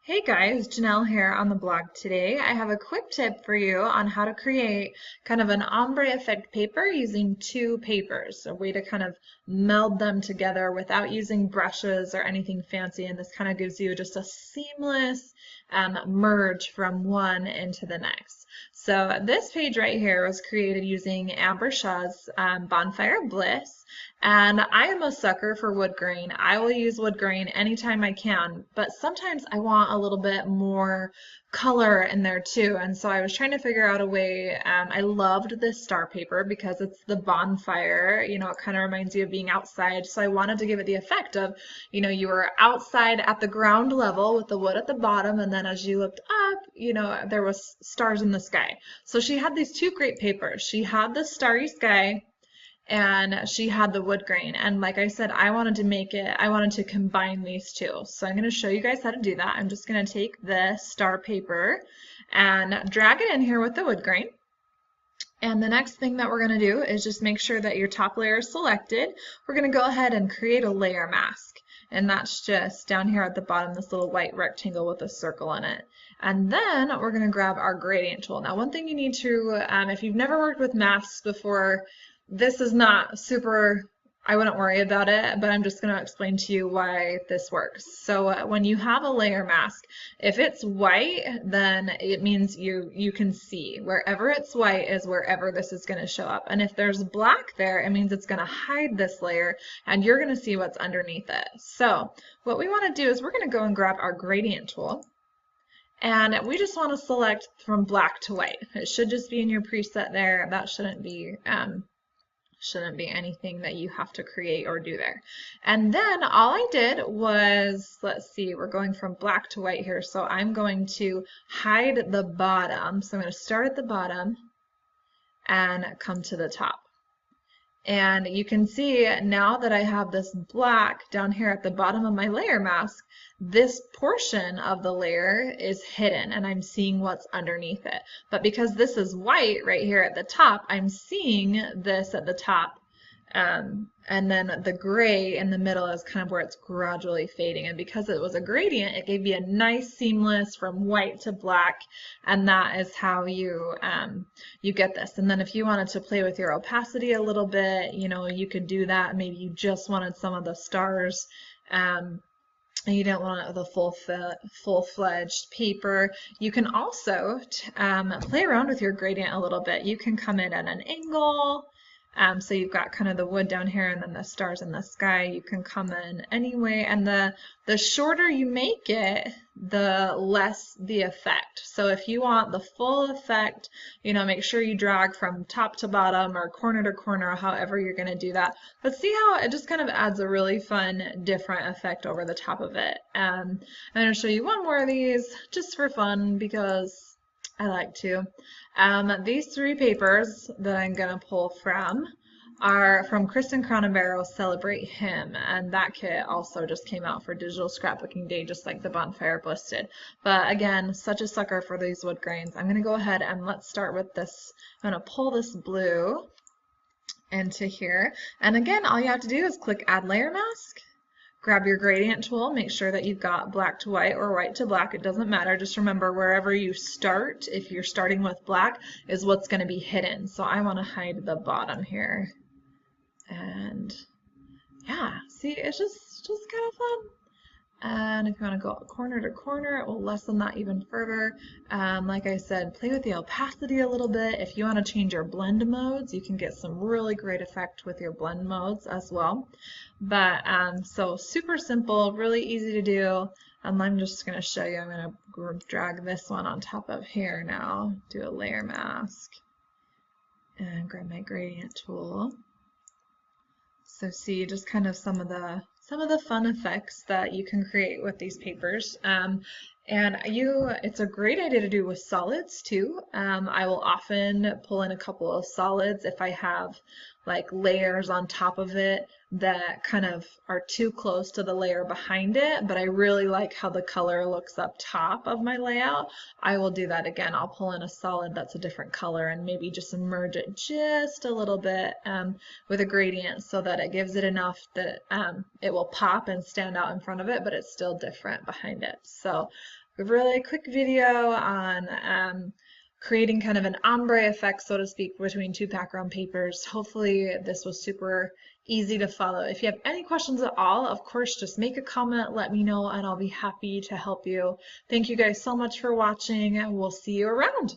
Hey guys, Janelle here on the blog today. I have a quick tip for you on how to create kind of an ombre effect paper using two papers, a way to kind of meld them together without using brushes or anything fancy, and this kind of gives you just a seamless merge from one into the next. So this page right here was created using Amber Shaw's Bonfire Bliss. And I am a sucker for wood grain. I will use wood grain anytime I can, but sometimes I want a little bit more color in there too. And so I was trying to figure out a way. I loved this star paper because it's the bonfire, it kind of reminds you of being outside. So I wanted to give it the effect of, you were outside at the ground level with the wood at the bottom, and then as you looked up, there was stars in the sky. So she had these two great papers. She had the starry sky and she had the wood grain. And like I said, I wanted to combine these two. So I'm going to show you guys how to do that. I'm just going to take the star paper and drag it in here with the wood grain. And the next thing that we're going to do is just make sure that your top layer is selected. We're going to go ahead and create a layer mask. And that's just down here at the bottom, this little white rectangle with a circle in it. And then we're going to grab our gradient tool. Now, one thing you need to, if you've never worked with masks before, this is not super, I wouldn't worry about it, but I'm just going to explain to you why this works. So when you have a layer mask, if it's white, then it means you can see. Wherever it's white is wherever this is going to show up. And if there's black there, it means it's going to hide this layer and you're going to see what's underneath it. So what we want to do is we're going to go and grab our gradient tool. And we just want to select from black to white. It should just be in your preset there. That shouldn't be anything that you have to create or do there. And then all I did was, let's see, we're going from black to white here. So I'm going to hide the bottom. So I'm going to start at the bottom and come to the top. And you can see now that I have this black down here at the bottom of my layer mask, this portion of the layer is hidden and I'm seeing what's underneath it. But because this is white right here at the top, I'm seeing this at the top. And then the gray in the middle is kind of where it's gradually fading. And because it was a gradient, it gave you a nice seamless from white to black. And that is how you get this. And then if you wanted to play with your opacity a little bit, you could do that. Maybe you just wanted some of the stars. And you don't want the full-fledged paper. You can also play around with your gradient a little bit. You can come in at an angle. So you've got kind of the wood down here and then the stars in the sky. You can come in anyway, and the shorter you make it, the less the effect. So if you want the full effect, make sure you drag from top to bottom or corner to corner, however you're going to do that. But see how it just kind of adds a really fun, different effect over the top of it. I'm going to show you one more of these just for fun because I like to. These three papers that I'm going to pull from are from Kristen Cronenberg's Celebrate Him, and that kit also just came out for Digital Scrapbooking Day, just like the Bonfire Bliss did. But again, such a sucker for these wood grains. I'm going to go ahead and let's start with this. I'm going to pull this blue into here, and again, all you have to do is click Add Layer Mask. Grab your gradient tool, make sure that you've got black to white or white to black, it doesn't matter. Just remember wherever you start, if you're starting with black, is what's going to be hidden. So I want to hide the bottom here. And yeah, see, it's just kind of fun. And if you want to go corner to corner, it will lessen that even further. Like I said, play with the opacity a little bit. If you want to change your blend modes, you can get some really great effect with your blend modes as well. But so super simple, really easy to do. I'm just going to show you. I'm going to drag this one on top of here now, do a layer mask, and grab my gradient tool. So see just kind of some of the fun effects that you can create with these papers. It's a great idea to do with solids too. I will often pull in a couple of solids if I have like layers on top of it that kind of are too close to the layer behind it, but I really like how the color looks up top of my layout. I will do that again. I'll pull in a solid that's a different color and maybe just merge it just a little bit with a gradient so that it gives it enough that it will pop and stand out in front of it, but it's still different behind it. So a really quick video on creating kind of an ombre effect, so to speak, between two background papers. Hopefully this was super easy to follow. If you have any questions at all, of course, just make a comment, let me know, and I'll be happy to help you. Thank you guys so much for watching, and we'll see you around.